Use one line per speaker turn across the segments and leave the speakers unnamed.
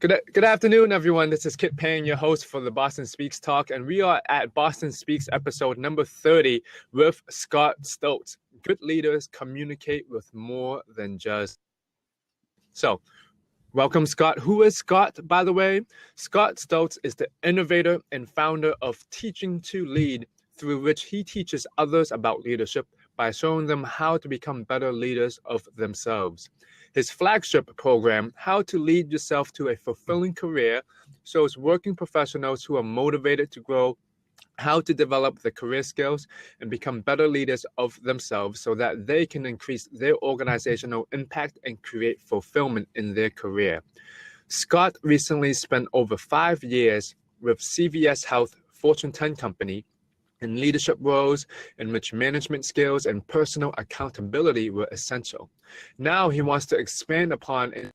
Good afternoon, everyone. This is Kit Payne, your host for the Boston Speaks Talk, and we are at Boston Speaks episode number 30 with Scott Stolze. Good leaders communicate with more than just. So, welcome, Scott. Who is Scott, by the way? Scott Stolze is the innovator and founder of Teaching to Lead, through which he teaches others about leadership by showing them how to become better leaders of themselves. His flagship program, How to Lead Yourself to a Fulfilling Career, shows working professionals who are motivated to grow how to develop the career skills and become better leaders of themselves so that they can increase their organizational impact and create fulfillment in their career. Scott recently spent over 5 years with CVS Health Fortune 10 company in leadership roles in which management skills and personal accountability were essential. Now he wants to expand upon and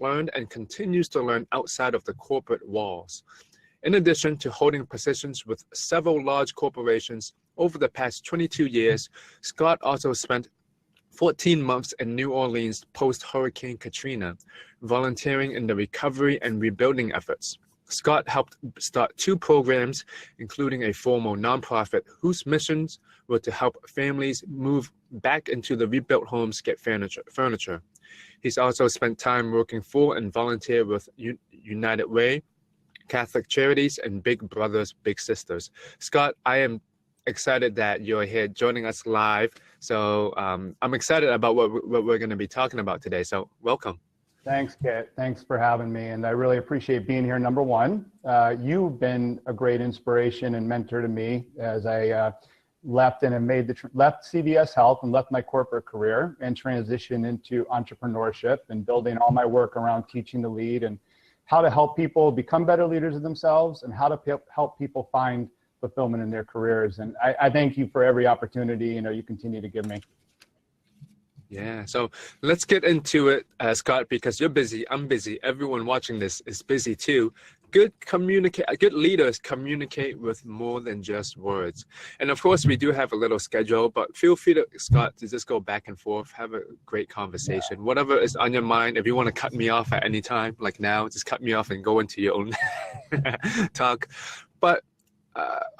learn and continues to learn outside of the corporate walls. In addition to holding positions with several large corporations over the past 22 years, Scott also spent 14 months in New Orleans post-Hurricane Katrina, volunteering in the recovery and rebuilding efforts. Scott helped start 2 programs, including a formal nonprofit whose missions were to help families move back into the rebuilt homes get furniture. He's also spent time working for and volunteer with United Way, Catholic Charities, and Big Brothers Big Sisters. Scott, I am excited that you're here joining us live. So I'm excited about what we're going to be talking about today. So welcome.
Thanks, Kit. Thanks for having me. And I really appreciate being here. Number one, you've been a great inspiration and mentor to me as I left CVS Health and left my corporate career and transitioned into entrepreneurship and building all my work around teaching to lead and how to help people become better leaders of themselves and how to help people find fulfillment in their careers. And I thank you for every opportunity you continue to give me.
Yeah, so let's get into it, Scott, because you're busy, I'm busy, everyone watching this is busy too. Good leaders communicate with more than just words. And of course, we do have a little schedule, but feel free to, Scott, to just go back and forth, have a great conversation. Yeah. Whatever is on your mind, if you want to cut me off at any time, like now, just cut me off and go into your own talk. But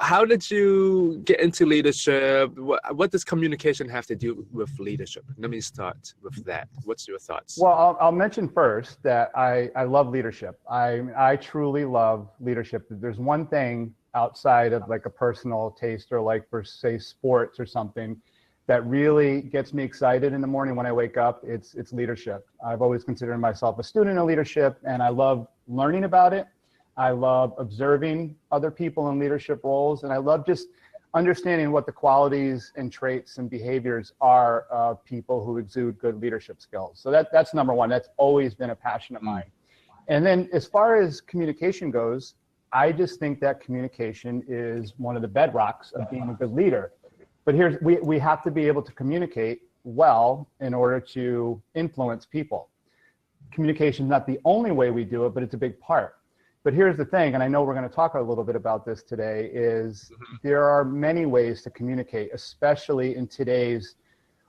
how did you get into leadership? What does communication have to do with leadership? Let me start with that. What's your thoughts?
Well, I'll mention first that I love leadership. I truly love leadership. There's one thing outside of like a personal taste or like for say sports or something that really gets me excited in the morning when I wake up. It's leadership. I've always considered myself a student of leadership and I love learning about it. I love observing other people in leadership roles, and I love just understanding what the qualities and traits and behaviors are of people who exude good leadership skills. So that's number one. That's always been a passion of mine. And then as far as communication goes, I just think that communication is one of the bedrocks of being a good leader. But we have to be able to communicate well in order to influence people. Communication is not the only way we do it, but it's a big part. But here's the thing, and I know we're going to talk a little bit about this today, is there are many ways to communicate, especially in today's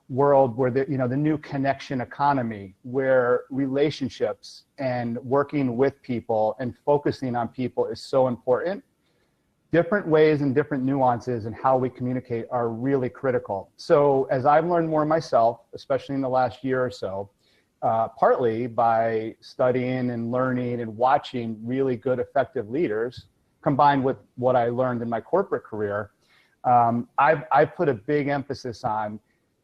world where the new connection economy, where relationships and working with people and focusing on people is so important. Different ways and different nuances in how we communicate are really critical. So as I've learned more myself, especially in the last year or so, partly by studying and learning and watching really good, effective leaders, combined with what I learned in my corporate career, I've put a big emphasis on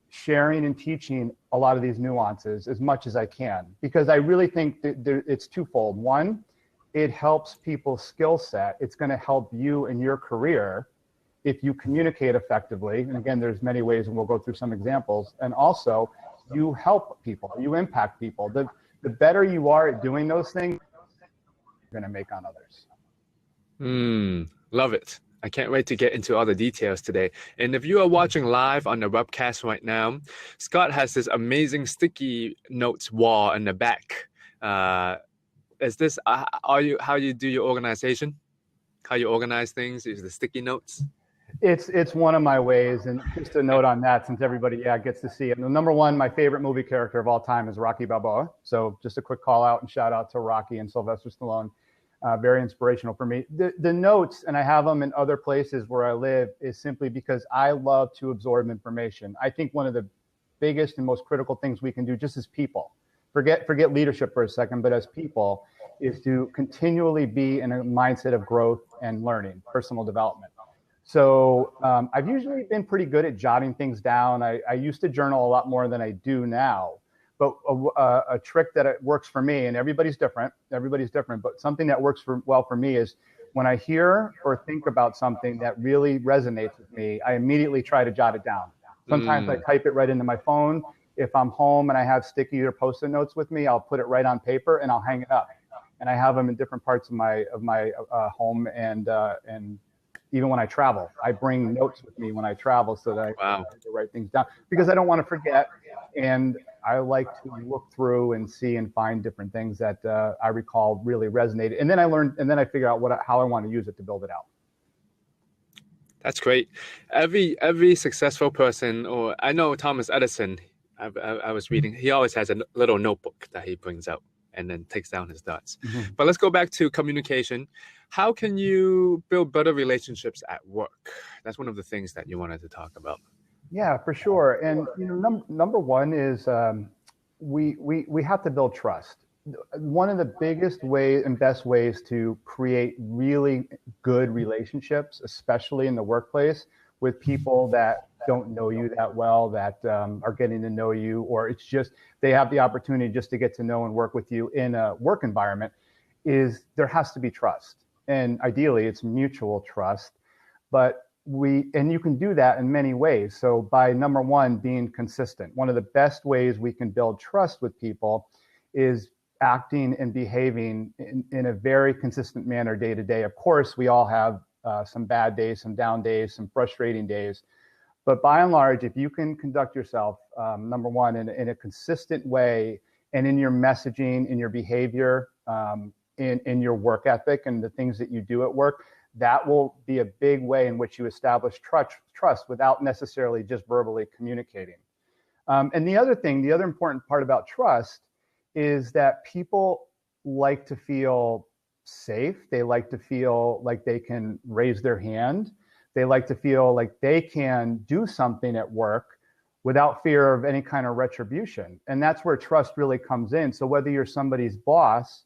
sharing and teaching a lot of these nuances as much as I can, because I really think that it's twofold. One, it helps people's skill set. It's going to help you in your career if you communicate effectively. And again, there's many ways, and we'll go through some examples. And also, you help people, you impact people. The better you are at doing those things, you're going to make on others.
Love it. I can't wait to get into all the details today. And if you are watching live on the webcast right now, Scott has this amazing sticky notes wall in the back. Is this how you do your organization? How you organize things? Is the sticky notes?
It's one of my ways, and just a note on that, since everybody gets to see it. And number one, my favorite movie character of all time is Rocky Balboa. So just a quick call out and shout out to Rocky and Sylvester Stallone. Very inspirational for me. The notes, and I have them in other places where I live, is simply because I love to absorb information. I think one of the biggest and most critical things we can do just as people, forget leadership for a second, but as people, is to continually be in a mindset of growth and learning, personal development. So I've usually been pretty good at jotting things down. I used to journal a lot more than I do now. But a trick that it works for me, and everybody's different, but something that works well for me is when I hear or think about something that really resonates with me, I immediately try to jot it down. Sometimes I type it right into my phone. If I'm home and I have sticky or Post-it notes with me, I'll put it right on paper and I'll hang it up. And I have them in different parts of my home, and even when I travel, I bring notes with me when I travel so that I can write things down, because I don't want to forget. And I like to look through and see and find different things that I recall really resonated. And then I learned, and then I figure out how I want to use it to build it out.
That's great. Every successful person, or I know Thomas Edison, I was reading, he always has a little notebook that he brings out and then takes down his thoughts. Mm-hmm. But let's go back to communication. How can you build better relationships at work? That's one of the things that you wanted to talk about.
Yeah, for sure. And number one is we have to build trust. One of the biggest ways and best ways to create really good relationships, especially in the workplace, with people that don't know you that well, that are getting to know you, or it's just they have the opportunity just to get to know and work with you in a work environment, is there has to be trust. And ideally, it's mutual trust. But you can do that in many ways. So by number one, being consistent. One of the best ways we can build trust with people is acting and behaving in a very consistent manner day to day. Of course, we all have some bad days, some down days, some frustrating days. But by and large, if you can conduct yourself, number one, in a consistent way, and in your messaging, in your behavior, in your work ethic and the things that you do at work, that will be a big way in which you establish trust without necessarily just verbally communicating. And the other important part about trust is that people like to feel safe. They like to feel like they can raise their hand. They like to feel like they can do something at work without fear of any kind of retribution. And that's where trust really comes in. So whether you're somebody's boss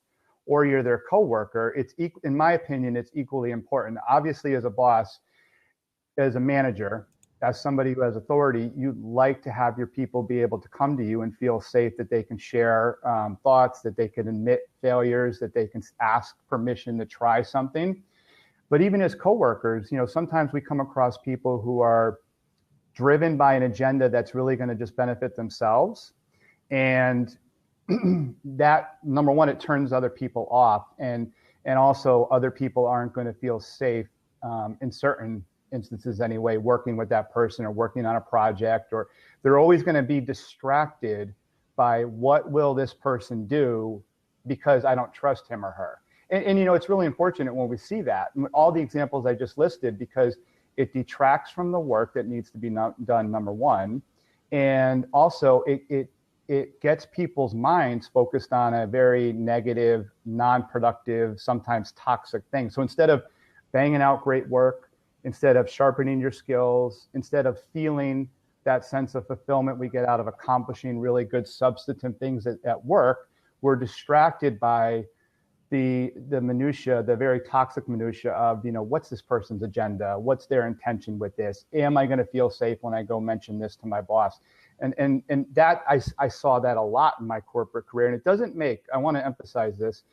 or you're their coworker, in my opinion, it's equally important. Obviously, as a boss, as a manager, as somebody who has authority, you'd like to have your people be able to come to you and feel safe, that they can share thoughts, that they can admit failures, that they can ask permission to try something. But even as coworkers, sometimes we come across people who are driven by an agenda that's really going to just benefit themselves. And that, number one, it turns other people off. And also other people aren't going to feel safe in certain instances anyway, working with that person or working on a project, or they're always going to be distracted by what will this person do because I don't trust him or her. And it's really unfortunate when we see that, all the examples I just listed, because it detracts from the work that needs to be done, number one. And also it gets people's minds focused on a very negative, non-productive, sometimes toxic thing. So instead of banging out great work, instead of sharpening your skills, instead of feeling that sense of fulfillment we get out of accomplishing really good substantive things at work, we're distracted by the minutia, the very toxic minutia of, what's this person's agenda? What's their intention with this? Am I going to feel safe when I go mention this to my boss? And that I saw that a lot in my corporate career. And it doesn't make, I want to emphasize this,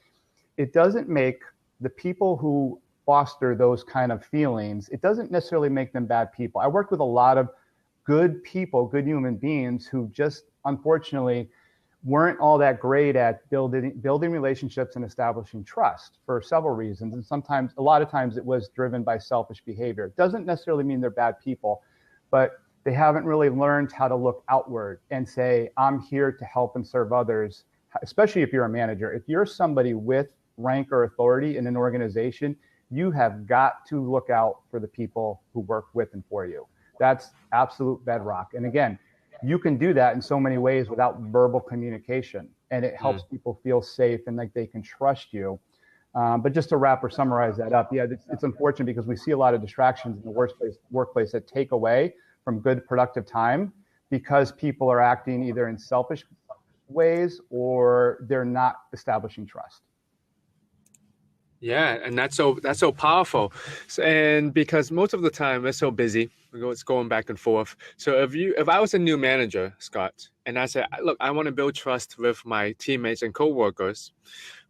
it doesn't make the people who foster those kind of feelings, it doesn't necessarily make them bad people. I worked with a lot of good people, good human beings who just unfortunately weren't all that great at building relationships and establishing trust for several reasons. And a lot of times it was driven by selfish behavior. It doesn't necessarily mean they're bad people, but they haven't really learned how to look outward and say, I'm here to help and serve others, especially if you're a manager. If you're somebody with rank or authority in an organization, you have got to look out for the people who work with and for you. That's absolute bedrock. And again, you can do that in so many ways without verbal communication, and it helps people feel safe and like they can trust you. But just to wrap or summarize that up, yeah, it's unfortunate because we see a lot of distractions in the workplace that take away from good productive time because people are acting either in selfish ways or they're not establishing trust.
Yeah, and that's so powerful. And because most of the time we're so busy, it's going back and forth. So if I was a new manager, Scott, and I said, look, I want to build trust with my teammates and coworkers,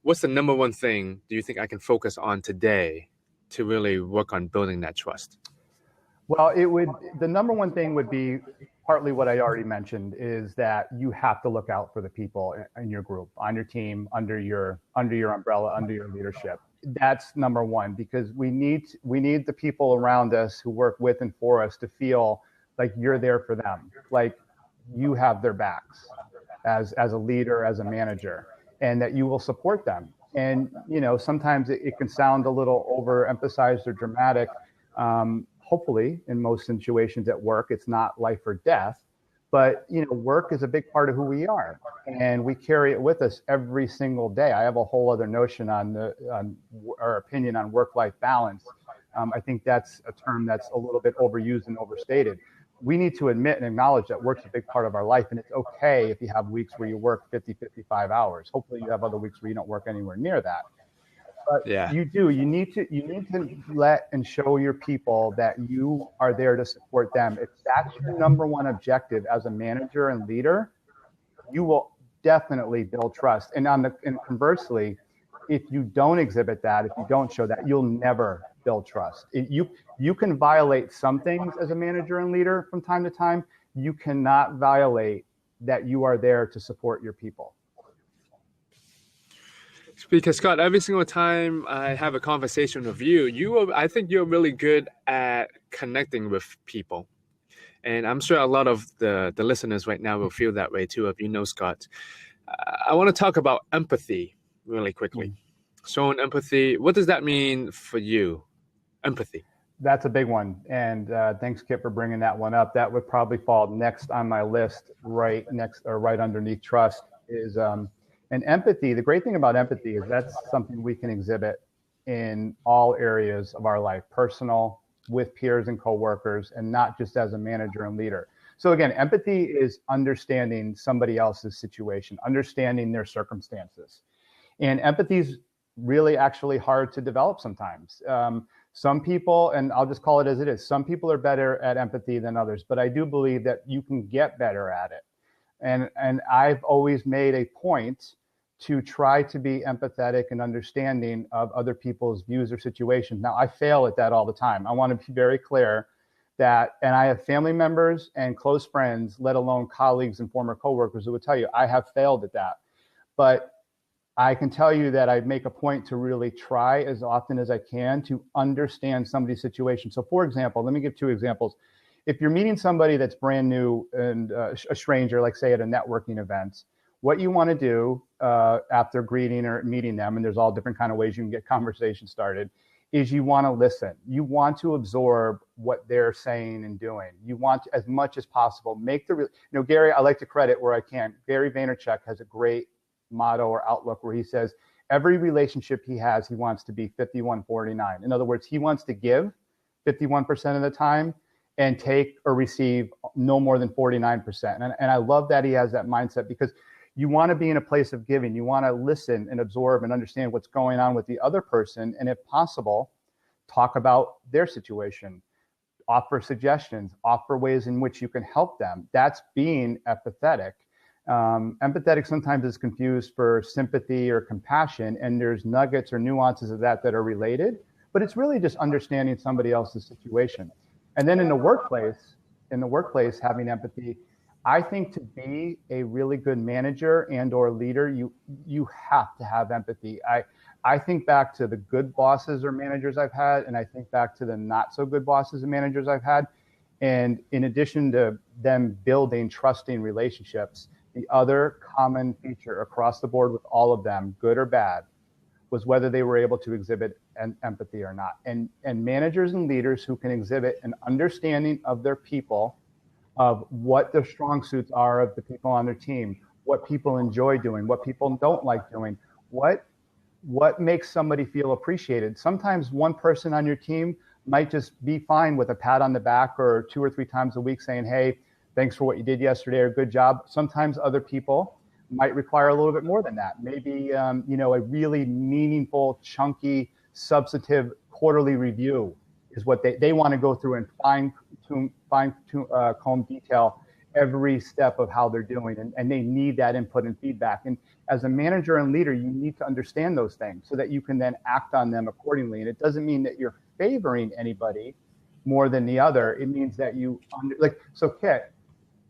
what's the number one thing do you think I can focus on today to really work on building that trust?
Well, the number one thing would be partly what I already mentioned, is that you have to look out for the people in your group, on your team, under your umbrella, under your leadership. That's number one, because we need the people around us who work with and for us to feel like you're there for them, like you have their backs as a leader, as a manager, and that you will support them. And sometimes it can sound a little overemphasized or dramatic. Hopefully, in most situations at work, it's not life or death, but work is a big part of who we are, and we carry it with us every single day. I have a whole other notion on our opinion on work-life balance. I think that's a term that's a little bit overused and overstated. We need to admit and acknowledge that work's a big part of our life, and it's okay if you have weeks where you work 50, 55 hours. Hopefully, you have other weeks where you don't work anywhere near that. But
yeah,
you need to let and show your people that you are there to support them. If that's your number one objective as a manager and leader, you will definitely build trust. And conversely, if you don't exhibit that, if you don't show that, you'll never build trust. You can violate some things as a manager and leader from time to time. You cannot violate that you are there to support your people.
Because Scott, every single time I have a conversation with you, I think you're really good at connecting with people. And I'm sure a lot of the listeners right now will feel that way too, if you know Scott. I want to talk about empathy really quickly. Showing empathy, what does that mean for you? Empathy.
That's a big one. And thanks, Kip, for bringing that one up. That would probably fall next on my list, right underneath trust is and empathy. The great thing about empathy is that's something we can exhibit in all areas of our life, personal, with peers and coworkers, and not just as a manager and leader. So again, empathy is understanding somebody else's situation, understanding their circumstances. And empathy is really actually hard to develop sometimes. Some people, and I'll just call it as it is, some people are better at empathy than others, but I do believe that you can get better at it. And I've always made a point to try to be empathetic and understanding of other people's views or situations. Now, I fail at that all the time. I want to be very clear that, and I have family members and close friends, let alone colleagues and former coworkers, who would tell you I have failed at that. But I can tell you that I make a point to really try as often as I can to understand somebody's situation. So for example, let me give two examples. If you're meeting somebody that's brand new and a stranger, like say at a networking event, what you want to do after greeting or meeting them, and there's all different kind of ways you can get conversation started, is you want to listen. You want to absorb what they're saying and doing. You want to, as much as possible, make Gary, I like to credit where I can. Gary Vaynerchuk has a great motto or outlook where he says, every relationship he has, he wants to be 51-49. In other words, he wants to give 51% of the time and take or receive no more than 49%. And I love that he has that mindset, because you want to be in a place of giving. You want to listen and absorb and understand what's going on with the other person. And if possible, talk about their situation, offer suggestions, offer ways in which you can help them. That's being empathetic. Empathetic sometimes is confused for sympathy or compassion, and there's nuggets or nuances of that are related, but it's really just understanding somebody else's situation. And then in the workplace, having empathy, I think to be a really good manager and or leader, you have to have empathy. I think back to the good bosses or managers I've had, and I think back to the not so good bosses and managers I've had. And in addition to them building trusting relationships, the other common feature across the board with all of them, good or bad, was whether they were able to exhibit empathy or not. And managers and leaders who can exhibit an understanding of their people, of what their strong suits are of the people on their team, what people enjoy doing, what people don't like doing, what makes somebody feel appreciated. Sometimes one person on your team might just be fine with a pat on the back or 2 or 3 times a week saying, hey, thanks for what you did yesterday, or good job. Sometimes other people might require a little bit more than that. Maybe, a really meaningful, chunky, substantive quarterly review is what they want to go through and comb detail every step of how they're doing. And they need that input and feedback. And as a manager and leader, you need to understand those things so that you can then act on them accordingly. And it doesn't mean that you're favoring anybody more than the other. It means that so Kit,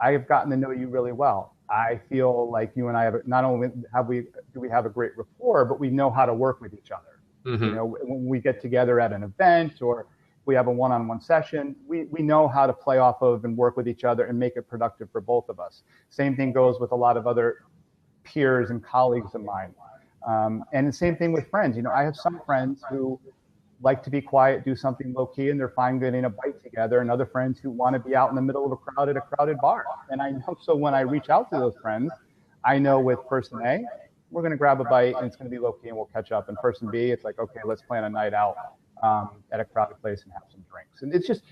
I have gotten to know you really well. I feel like you and I have, not only do we have a great rapport, but we know how to work with each other.
Mm-hmm.
When we get together at an event or we have a one-on-one session, we know how to play off of and work with each other and make it productive for both of us. Same thing goes with a lot of other peers and colleagues of mine. And the same thing with friends. I have some friends who like to be quiet, do something low key, and they're fine getting a bite together, and other friends who want to be out in the middle of a crowded bar. And I know, so when I reach out to those friends, I know with person A, we're going to grab a bite and it's going to be low key and we'll catch up. And person B, it's like, okay, let's plan a night out at a crowded place and have some drinks. And it's just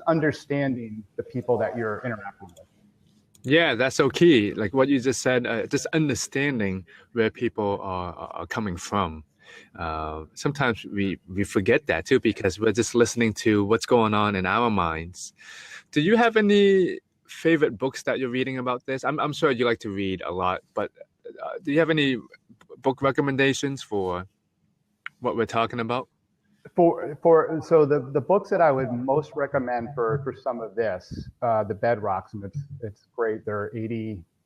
understanding the people that you're interacting with.
Yeah, that's so key. Like what you just said, just understanding where people are coming from. Sometimes we forget that too, because we're just listening to what's going on in our minds. Do you have any favorite books that you're reading about this? I'm sure you like to read a lot, but do you have any book recommendations for what we're talking about?
So the books that I would most recommend for some of this, the Bedrocks, and it's great. They're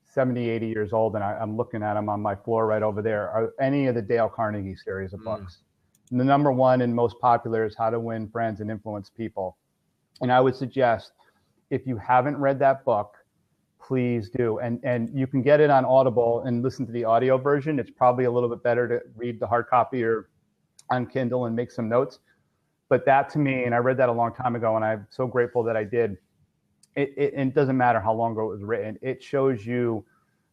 70, 80 years old, and I'm looking at them on my floor right over there, are any of the Dale Carnegie series of books. And the number one and most popular is How to Win Friends and Influence People. And I would suggest, if you haven't read that book, please do. And you can get it on Audible and listen to the audio version. It's probably a little bit better to read the hard copy or on Kindle and make some notes. But that to me, and I read that a long time ago, and I'm so grateful that I did, it doesn't matter how long ago it was written. It shows you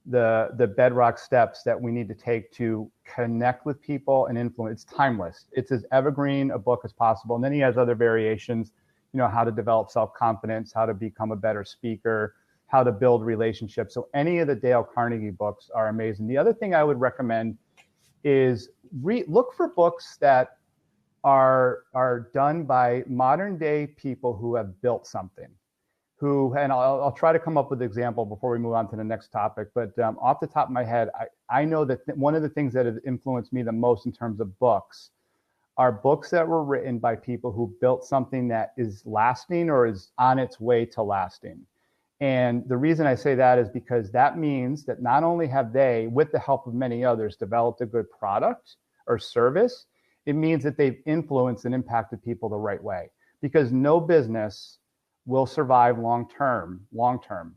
the bedrock steps that we need to take to connect with people and influence. It's timeless. It's as evergreen a book as possible. And then he has other variations, how to develop self-confidence, how to become a better speaker, how to build relationships. So any of the Dale Carnegie books are amazing. The other thing I would recommend is look for books that are done by modern day people who have built something. And I'll try to come up with an example before we move on to the next topic. But off the top of my head, I know that one of the things that has influenced me the most in terms of books are books that were written by people who built something that is lasting or is on its way to lasting. And the reason I say that is because that means that not only have they, with the help of many others, developed a good product or service, it means that they've influenced and impacted people the right way. Because no business will survive long-term.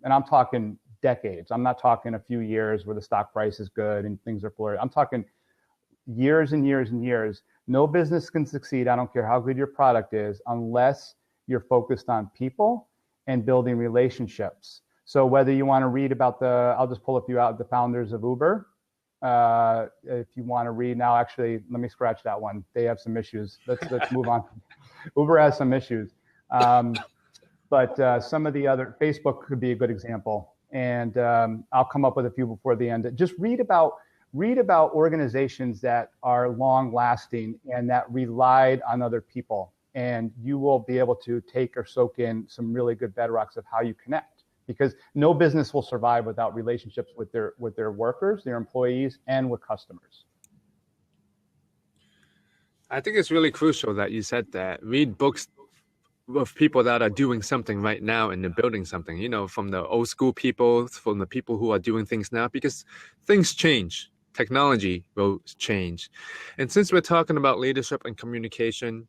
And I'm talking decades. I'm not talking a few years where the stock price is good and things are flourishing. I'm talking years and years and years. No business can succeed, I don't care how good your product is, unless you're focused on people and building relationships. So whether you want to read about I'll just pull a few out, the founders of Uber. If you want to read now, actually, let me scratch that one. They have some issues. Let's move on. Uber has some issues. But some of the other, Facebook could be a good example. And I'll come up with a few before the end. Just read about organizations that are long lasting and that relied on other people. And you will be able to take or soak in some really good bedrocks of how you connect, because no business will survive without relationships with their workers, their employees, and with customers.
I think it's really crucial that you said that. Read books of people that are doing something right now and they're building something, from the old school people, from the people who are doing things now, because things change. Technology will change. And since we're talking about leadership and communication,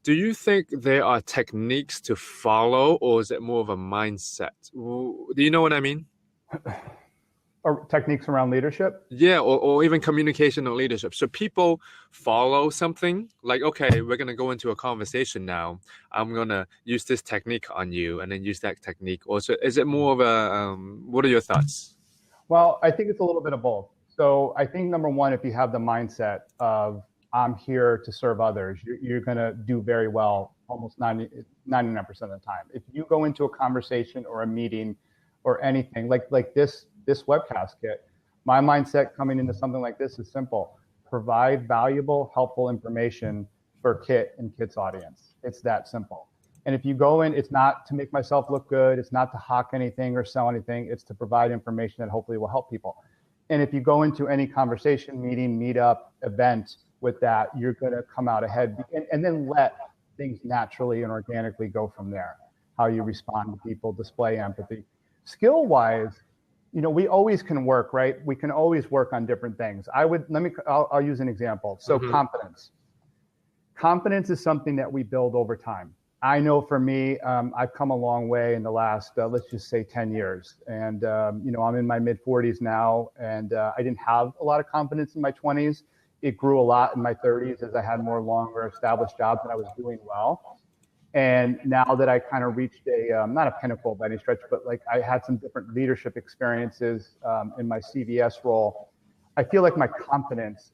do you think there are techniques to follow, or is it more of a mindset? Do you know what I mean?
Or techniques around leadership?
Yeah, or even communication or leadership. So people follow something like, okay, we're gonna go into a conversation now. I'm gonna use this technique on you, and then use that technique. Or so is it more of a what are your thoughts?
Well, I think it's a little bit of both. So I think number one, if you have the mindset of I'm here to serve others, you're going to do very well almost 99% of the time. If you go into a conversation or a meeting or anything like this webcast kit, my mindset coming into something like this is simple. Provide valuable, helpful information for Kit and Kit's audience. It's that simple. And if you go in, it's not to make myself look good. It's not to hawk anything or sell anything. It's to provide information that hopefully will help people. And if you go into any conversation, meeting, meetup, event with that, you're going to come out ahead, and then let things naturally and organically go from there. How you respond to people, display empathy. Skill-wise, we always can work, right? We can always work on different things. I'll use an example. So confidence. Confidence is something that we build over time. I know for me, I've come a long way in the last, let's just say 10 years. And, I'm in my mid 40s now, and I didn't have a lot of confidence in my 20s. It grew a lot in my 30s as I had more longer established jobs and I was doing well. And now that I kind of reached not a pinnacle by any stretch, but like I had some different leadership experiences in my CVS role, I feel like my confidence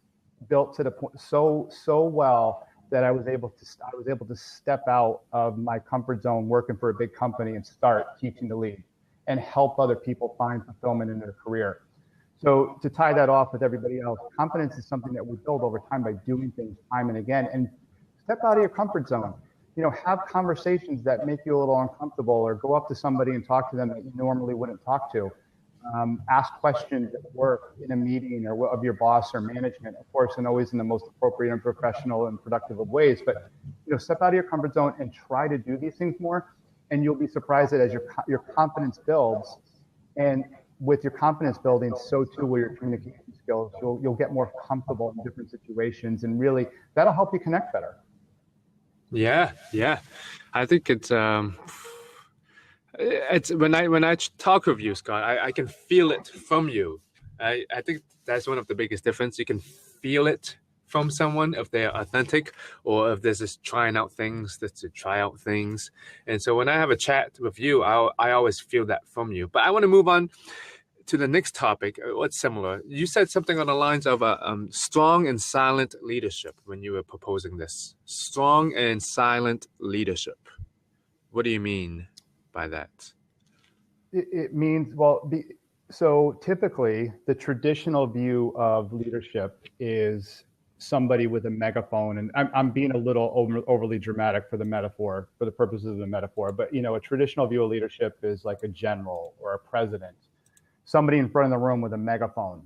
built to the point so well that I was able to step out of my comfort zone working for a big company and start teaching to lead and help other people find fulfillment in their career. So to tie that off with everybody else, confidence is something that we build over time by doing things time and again, and step out of your comfort zone. Have conversations that make you a little uncomfortable, or go up to somebody and talk to them that you normally wouldn't talk to. Ask questions at work, in a meeting, or of your boss or management, of course, and always in the most appropriate and professional and productive of ways. But step out of your comfort zone and try to do these things more, and you'll be surprised that as your confidence builds, and with your confidence building, so too will your communication skills. You'll get more comfortable in different situations, and really that'll help you connect better.
Yeah, I think it's when I talk with you, Scott, I can feel it from you. I think that's one of the biggest difference. You can feel it from someone if they're authentic, or if there's just trying out things, that's to try out things. And so when I have a chat with you, I always feel that from you. But I want to move on to the next topic. What's similar? You said something on the lines of strong and silent leadership when you were proposing this. Strong and silent leadership. What do you mean by that?
It means, so typically the traditional view of leadership is somebody with a megaphone, and I'm being a little overly dramatic for the metaphor, for the purposes of the metaphor, but a traditional view of leadership is like a general or a president, somebody in front of the room with a megaphone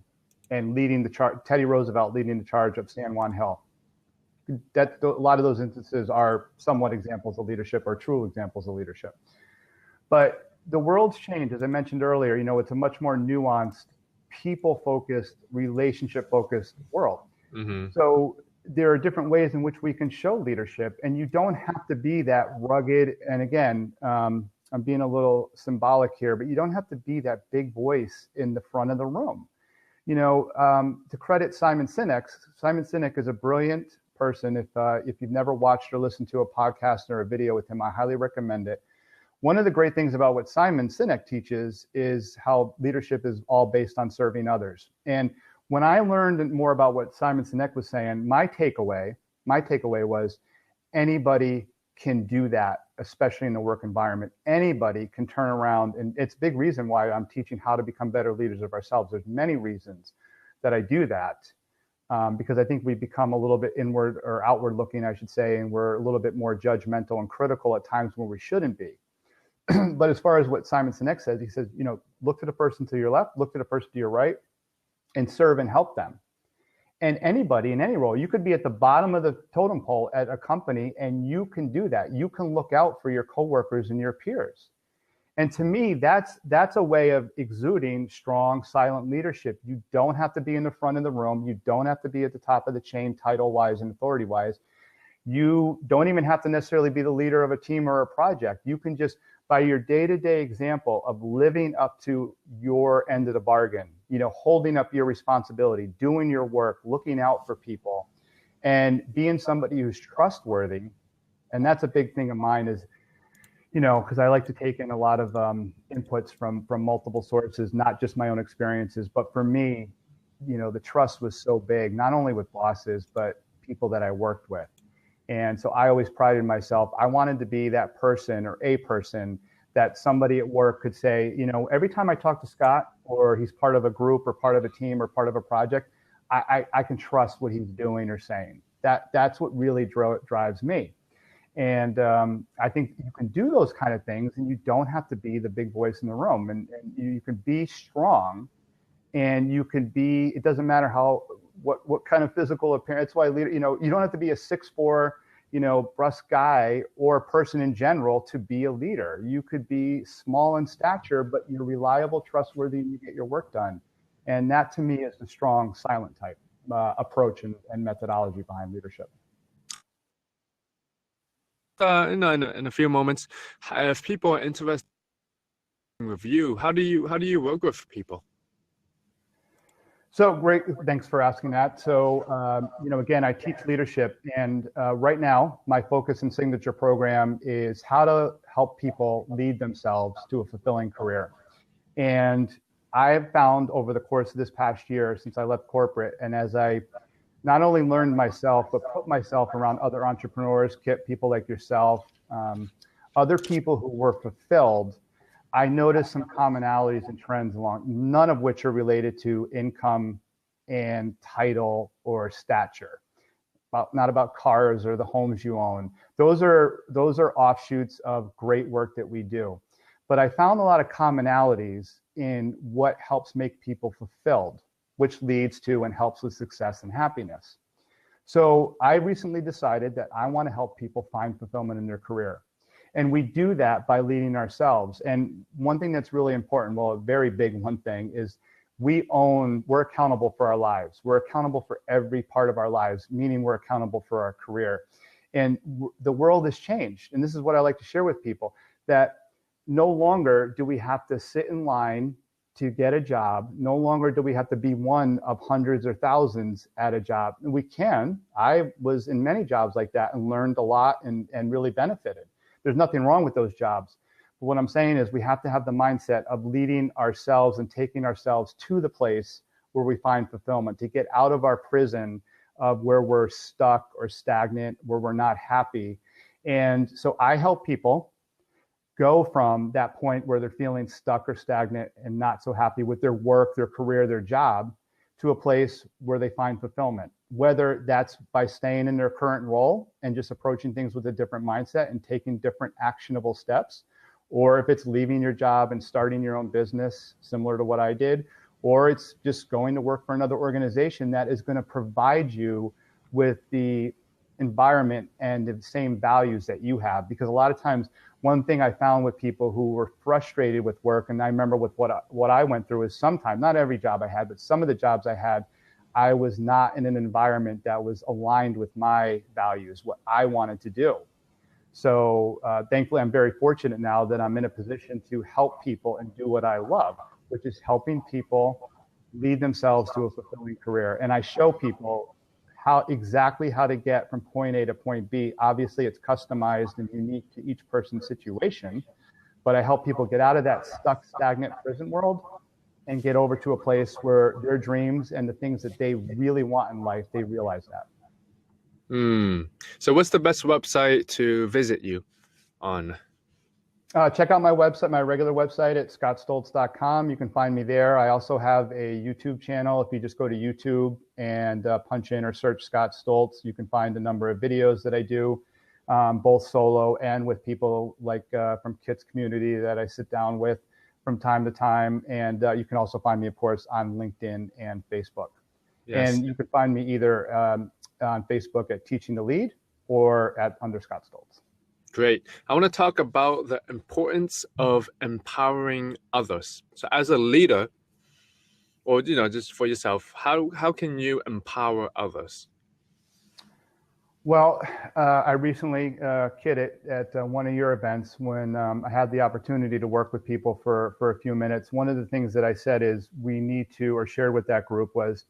and leading the charge. Teddy Roosevelt leading the charge of San Juan Hill. A lot of those instances are somewhat examples of leadership, or true examples of leadership. But the world's changed, as I mentioned earlier. It's a much more nuanced, people-focused, relationship-focused world. Mm-hmm. So there are different ways in which we can show leadership, and you don't have to be that rugged. And again, I'm being a little symbolic here, but you don't have to be that big voice in the front of the room. To credit Simon Sinek is a brilliant person. If you've never watched or listened to a podcast or a video with him, I highly recommend it. One of the great things about what Simon Sinek teaches is how leadership is all based on serving others. And when I learned more about what Simon Sinek was saying, my takeaway was anybody can do that, especially in the work environment. Anybody can turn around, and it's a big reason why I'm teaching how to become better leaders of ourselves. There's many reasons that I do that, because I think we become a little bit inward or outward looking, I should say, and we're a little bit more judgmental and critical at times when we shouldn't be. But as far as what Simon Sinek says, he says, look to the person to your left, look to the person to your right, and serve and help them. And anybody in any role, you could be at the bottom of the totem pole at a company, and you can do that. You can look out for your coworkers and your peers. And to me, that's a way of exuding strong, silent leadership. You don't have to be in the front of the room. You don't have to be at the top of the chain, title-wise and authority-wise. You don't even have to necessarily be the leader of a team or a project. You can just, by your day-to-day example of living up to your end of the bargain, holding up your responsibility, doing your work, looking out for people, and being somebody who's trustworthy. And that's a big thing of mine is, because I like to take in a lot of inputs from multiple sources, not just my own experiences. But for me, the trust was so big, not only with bosses, but people that I worked with. And so I always prided myself. I wanted to be that person or a person that somebody at work could say, every time I talk to Scott, or he's part of a group or part of a team or part of a project, I can trust what he's doing or saying. That's what really drives me. And I think you can do those kind of things, and you don't have to be the big voice in the room. And you can be strong, and you can be. It doesn't matter what kind of physical appearance. That's why you don't have to be a 6'4", brusque guy or person in general to be a leader. You could be small in stature, but you're reliable, trustworthy, and you get your work done. And that, to me, is the strong, silent type approach and methodology behind leadership.
In a few moments, if people are interested with you, how do you work with people?
So great, thanks for asking that. So again, I teach leadership, and right now my focus and signature program is how to help people lead themselves to a fulfilling career. And I have found over the course of this past year, since I left corporate, and as I not only learned myself, but put myself around other entrepreneurs, people like yourself, other people who were fulfilled, I noticed some commonalities and trends none of which are related to income and title or stature. Not about cars or the homes you own. Those are offshoots of great work that we do. But I found a lot of commonalities in what helps make people fulfilled, which leads to and helps with success and happiness. So I recently decided that I want to help people find fulfillment in their career. And we do that by leading ourselves. And one thing that's really important, well, a very big one thing, is we're accountable for our lives. We're accountable for every part of our lives, meaning we're accountable for our career. And the world has changed. And this is what I like to share with people, that no longer do we have to sit in line to get a job. No longer do we have to be one of hundreds or thousands at a job. And we can. I was in many jobs like that and learned a lot and really benefited. There's nothing wrong with those jobs. But what I'm saying is we have to have the mindset of leading ourselves and taking ourselves to the place where we find fulfillment, to get out of our prison of where we're stuck or stagnant, where we're not happy. And so I help people go from that point where they're feeling stuck or stagnant and not so happy with their work, their career, their job, to a place where they find fulfillment, whether that's by staying in their current role and just approaching things with a different mindset and taking different actionable steps, or if it's leaving your job and starting your own business, similar to what I did, or it's just going to work for another organization that is going to provide you with the environment and the same values that you have. Because a lot of times, one thing I found with people who were frustrated with work, and I remember with what I went through, is sometimes, not every job I had, but some of the jobs I had, I was not in an environment that was aligned with my values, what I wanted to do. So thankfully, I'm very fortunate now that I'm in a position to help people and do what I love, which is helping people lead themselves to a fulfilling career. And I show people exactly how to get from point A to point B. Obviously, it's customized and unique to each person's situation, but I help people get out of that stuck, stagnant prison world and get over to a place where their dreams and the things that they really want in life, they realize that.
So what's the best website to visit you on?
Check out my website, my regular website at scottstolze.com. You can find me there. I also have a YouTube channel. If you just go to YouTube and punch in or search Scott Stolze, you can find a number of videos that I do, both solo and with people like from Kit's community that I sit down with from time to time. And you can also find me, of course, on LinkedIn and Facebook. Yes. And you can find me either on Facebook at Teaching to Lead or under Scott Stolze.
Great. I want to talk about the importance of empowering others. So as a leader, or just for yourself, how can you empower others?
Well, I recently kidded at one of your events when I had the opportunity to work with people for a few minutes. One of the things that I said is we need to, or shared with that group was,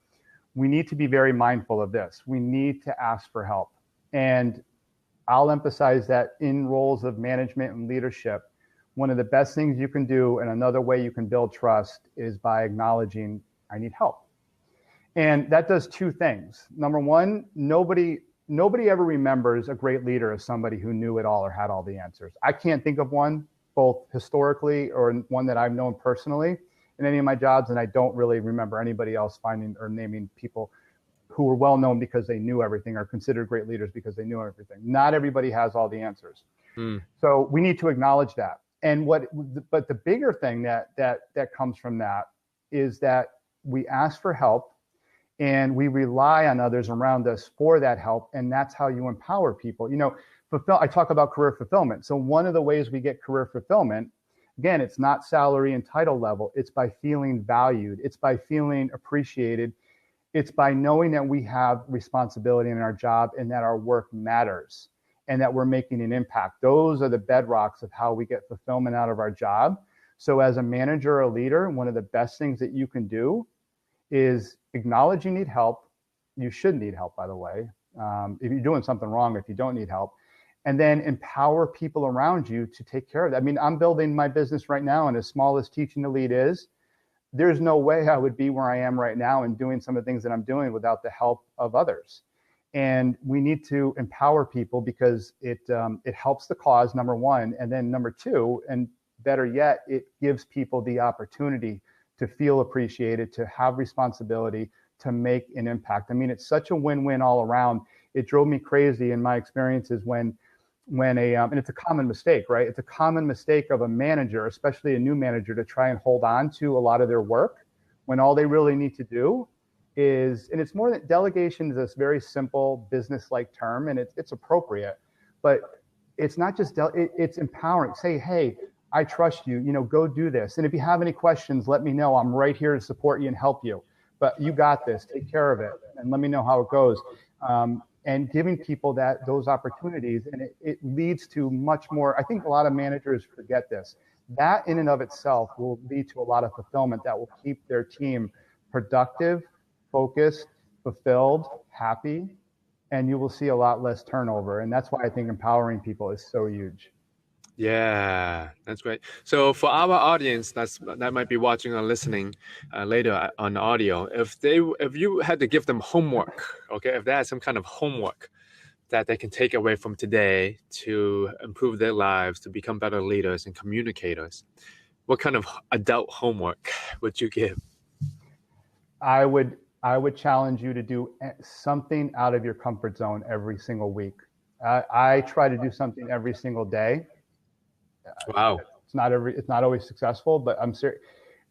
we need to be very mindful of this. We need to ask for help. And I'll emphasize that in roles of management and leadership, one of the best things you can do and another way you can build trust is by acknowledging I need help. And that does two things. Number one, nobody ever remembers a great leader as somebody who knew it all or had all the answers. I can't think of one, both historically or one that I've known personally in any of my jobs, and I don't really remember anybody else finding or naming people who were well known because they knew everything or considered great leaders because they knew everything. Not everybody has all the answers. So we need to acknowledge that. And but the bigger thing that comes from that is that we ask for help and we rely on others around us for that help. And that's how you empower people. I talk about career fulfillment. So one of the ways we get career fulfillment, again, it's not salary and title level. It's by feeling valued. It's by feeling appreciated. It's by knowing that we have responsibility in our job and that our work matters and that we're making an impact. Those are the bedrocks of how we get fulfillment out of our job. So as a manager or a leader, one of the best things that you can do is acknowledge you need help. You should need help, by the way, if you're doing something wrong, if you don't need help, and then empower people around you to take care of that. I mean, I'm building my business right now, and as small as Teaching to Lead is, there's no way I would be where I am right now and doing some of the things that I'm doing without the help of others. And we need to empower people because it helps the cause, number one. And then number two, and better yet, it gives people the opportunity to feel appreciated, to have responsibility, to make an impact. I mean, it's such a win-win all around. It drove me crazy in my experiences when and it's a common mistake, right? It's a common mistake of a manager, especially a new manager, to try and hold on to a lot of their work when all they really need to do is, and it's more than delegation is this very simple business-like term, and it's appropriate, but it's not just, it's empowering. Say, hey, I trust you, go do this. And if you have any questions, let me know. I'm right here to support you and help you, but you got this, take care of it. And let me know how it goes. And giving people those opportunities, and it leads to much more. I think a lot of managers forget this. That in and of itself will lead to a lot of fulfillment that will keep their team productive, focused, fulfilled, happy, and you will see a lot less turnover. And that's why I think empowering people is so huge.
Yeah, that's great. So for our audience that might be watching or listening later on audio, if you had to give them homework, okay, if they had some kind of homework that they can take away from today to improve their lives, to become better leaders and communicators, what kind of adult homework would you give?
I would challenge you to do something out of your comfort zone every single week. I try to do something every single day.
Wow.
It's not always successful, but I'm serious.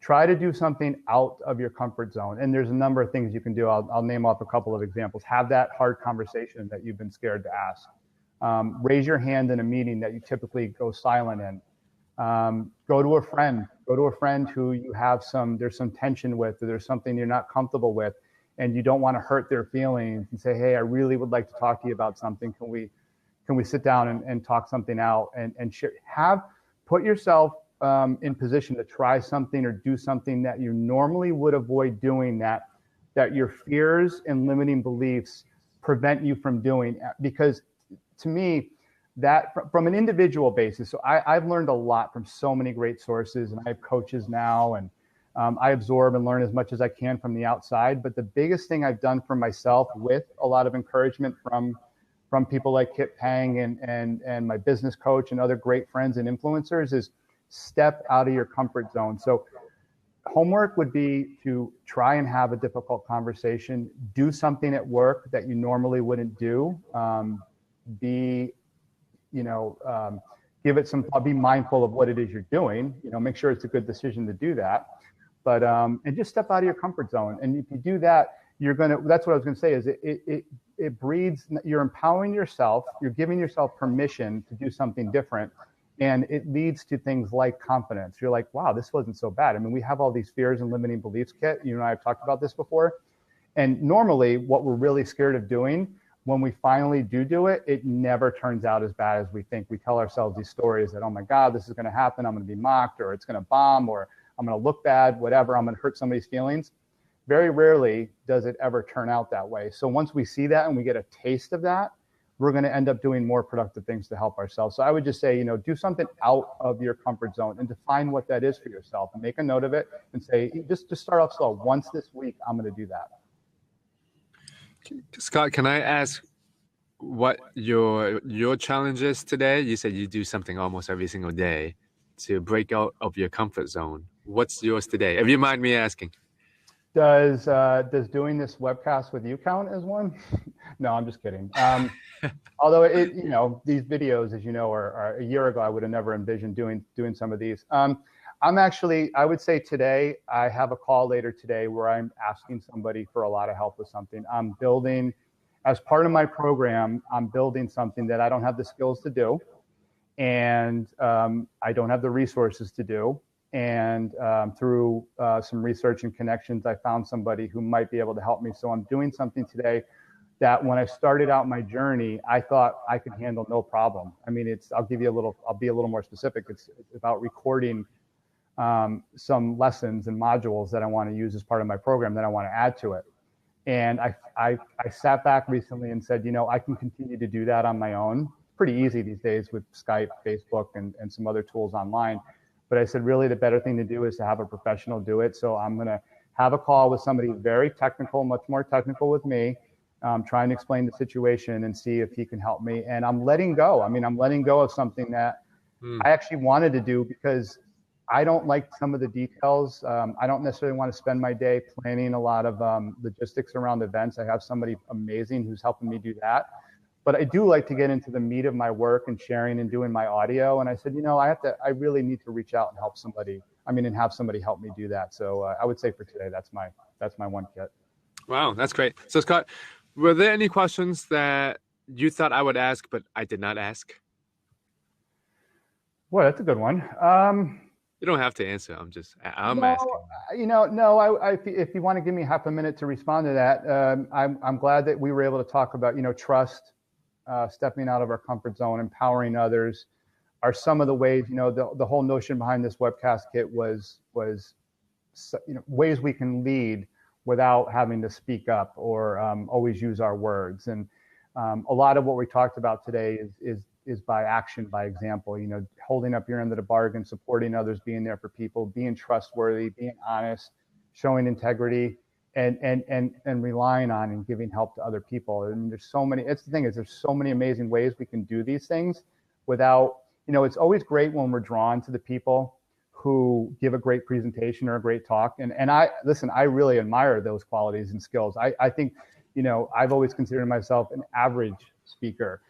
Try to do something out of your comfort zone. And there's a number of things you can do. I'll name off a couple of examples. Have that hard conversation that you've been scared to ask. Raise your hand in a meeting that you typically go silent in. Go to a friend who you have there's some tension with, or there's something you're not comfortable with, and you don't want to hurt their feelings, and say, hey, I really would like to talk to you about something. Can we sit down and talk something out and share? Put yourself in position to try something or do something that you normally would avoid doing, that your fears and limiting beliefs prevent you from doing. Because to me, that from an individual basis, so I've learned a lot from so many great sources, and I have coaches now, and I absorb and learn as much as I can from the outside. But the biggest thing I've done for myself, with a lot of encouragement from people like Kit Pang and my business coach and other great friends and influencers, is step out of your comfort zone. So homework would be to try and have a difficult conversation, do something at work that you normally wouldn't do, give it some thought, be mindful of what it is you're doing, make sure it's a good decision to do that. But, and just step out of your comfort zone. And if you do that, that's what I was going to say, is it breeds, you're empowering yourself, you're giving yourself permission to do something different. And it leads to things like confidence. You're like, wow, this wasn't so bad. I mean, we have all these fears and limiting beliefs, Kit. You and I have talked about this before. And normally what we're really scared of doing when we finally do it, it never turns out as bad as we think. We tell ourselves these stories that, oh my God, this is going to happen. I'm going to be mocked, or it's going to bomb, or I'm going to look bad, whatever. I'm going to hurt somebody's feelings. Very rarely does it ever turn out that way. So once we see that and we get a taste of that, we're going to end up doing more productive things to help ourselves. So I would just say, do something out of your comfort zone and define what that is for yourself, and make a note of it and say, just start off slow. Once this week, I'm going to do that.
Scott, can I ask what your challenge is today? You said you do something almost every single day to break out of your comfort zone. What's yours today, if you mind me asking?
Does doing this webcast with you count as one? No, I'm just kidding. Although these videos, as you know, are a year ago, I would have never envisioned doing some of these. I would say today, I have a call later today where I'm asking somebody for a lot of help with something. I'm building, as part of my program, I'm building something that I don't have the skills to do, and I don't have the resources to do. And through some research and connections, I found somebody who might be able to help me. So I'm doing something today that when I started out my journey, I thought I could handle no problem. I mean, I'll be a little more specific. It's about recording some lessons and modules that I want to use as part of my program that I want to add to it. And I sat back recently and said, I can continue to do that on my own. It's pretty easy these days with Skype, Facebook, and some other tools online. But I said, really, the better thing to do is to have a professional do it. So I'm going to have a call with somebody very technical, much more technical with me, trying to explain the situation and see if he can help me. And I'm letting go. I mean, I'm letting go of something that I actually wanted to do because I don't like some of the details. I don't necessarily want to spend my day planning a lot of logistics around events. I have somebody amazing who's helping me do that. But I do like to get into the meat of my work and sharing and doing my audio. And I said, I really need to reach out and help somebody. And have somebody help me do that. So I would say for today, that's my one kit.
Wow, that's great. So Scott, were there any questions that you thought I would ask, but I did not ask?
Well, that's a good one.
You don't have to answer. I'm asking.
If you want to give me half a minute to respond to that, I'm glad that we were able to talk about, trust, stepping out of our comfort zone, empowering others, are some of the ways. The whole notion behind this webcast kit was ways we can lead without having to speak up or always use our words. And a lot of what we talked about today is by action, by example, holding up your end of the bargain, supporting others, being there for people, being trustworthy, being honest, showing integrity, and relying on and giving help to other people. And there's so many, it's the thing is there's so many amazing ways we can do these things without, it's always great when we're drawn to the people who give a great presentation or a great talk. And I really admire those qualities and skills. I think, I've always considered myself an average speaker.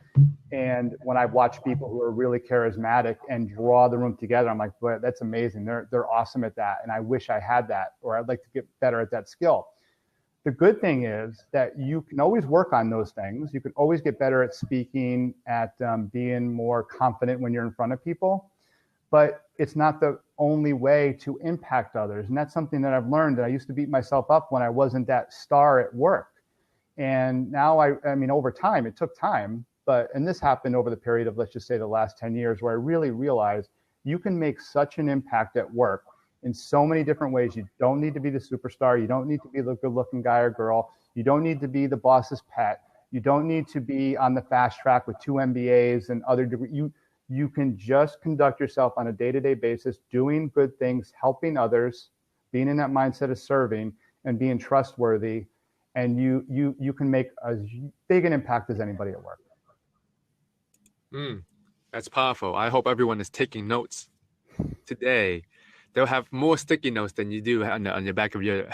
And when I watch people who are really charismatic and draw the room together, I'm like, boy, that's amazing. They're awesome at that. And I wish I had that, or I'd like to get better at that skill. The good thing is that you can always work on those things. You can always get better at speaking, at being more confident when you're in front of people. But it's not the only way to impact others. And that's something that I've learned. That I used to beat myself up when I wasn't that star at work. And now over time, it took time. And this happened over the period of, let's just say, the last 10 years, where I really realized you can make such an impact at work in so many different ways. You don't need to be the superstar. You don't need to be the good-looking guy or girl. You don't need to be the boss's pet. You don't need to be on the fast track with 2 MBAs and other degrees. You can just conduct yourself on a day-to-day basis, doing good things, helping others, being in that mindset of serving and being trustworthy, and you can make as big an impact as anybody at work.
That's powerful. I hope everyone is taking notes today. They'll have more sticky notes than you do on your back of your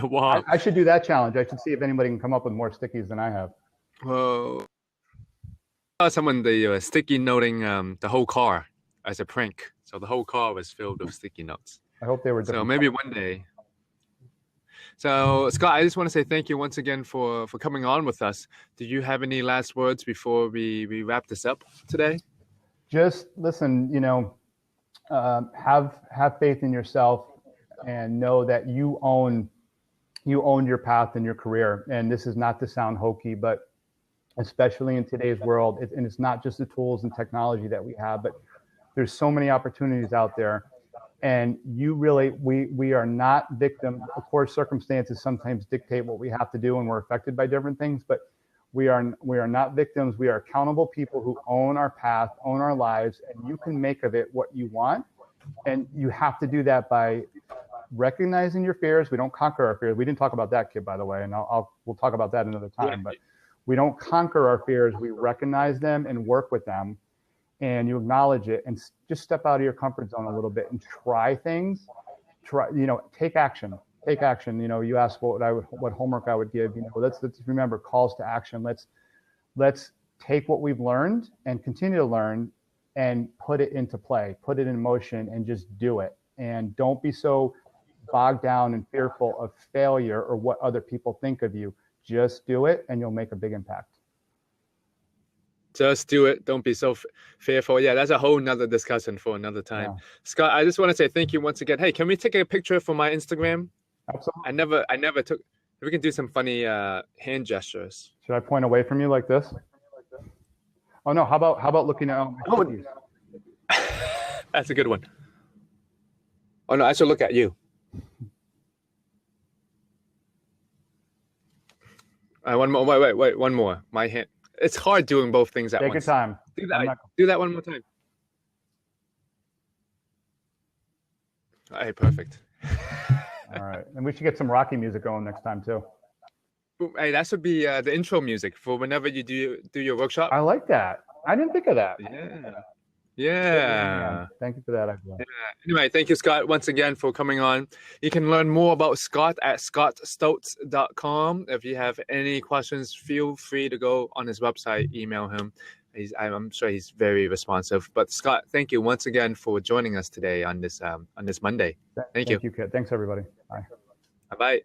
wall.
I should do that challenge. I should see if anybody can come up with more stickies than I have.
Well, someone they sticky noting the whole car as a prank. So the whole car was filled with sticky notes.
I hope they were different.
So maybe one day. So Scott, I just want to say thank you once again for coming on with us. Do you have any last words before we wrap this up today?
Just listen, have faith in yourself and know that you own your path and your career. And this is not to sound hokey, but especially in today's world. And it's not just the tools and technology that we have, but there's so many opportunities out there. And we are not victims. Of course, circumstances sometimes dictate what we have to do, and we're affected by different things, but we are not victims. We are accountable people who own our path, own our lives, and you can make of it what you want. And you have to do that by recognizing your fears. We don't conquer our fears. We didn't talk about that, Kid, by the way, and we'll talk about that another time. But we don't conquer our fears. We recognize them and work with them, and you acknowledge it, and just step out of your comfort zone a little bit and try things. Take action. Take action. You asked what homework I would give. Let's remember calls to action. Let's take what we've learned and continue to learn and put it into play, put it in motion, and just do it. And don't be so bogged down and fearful of failure or what other people think of you. Just do it, and you'll make a big impact.
Just do it. Don't be so fearful. Yeah, that's a whole nother discussion for another time. Yeah. Scott, I just want to say thank you once again. Hey, can we take a picture for my Instagram?
Absolutely.
I never took. We can do some funny hand gestures.
Should I point away from you like this? Oh no. How about looking at?
That's a good one. Oh no, I should look at you. One more. Wait. One more. My hand. It's hard doing both things at once.
Take your time.
Do that one more time. Hey, perfect.
All right, and we should get some Rocky music going next time too.
Hey, that should be the intro music for whenever you do your workshop.
I like that. I didn't think of that.
Yeah.
Thank you for that idea.
Yeah. Anyway, thank you, Scott, once again for coming on. You can learn more about Scott at scottstolze.com. If you have any questions, feel free to go on his website, email him. I'm sure he's very responsive. But Scott, thank you once again for joining us today on this Monday.
Thank you, Kit. Thanks, everybody. Bye.
Bye.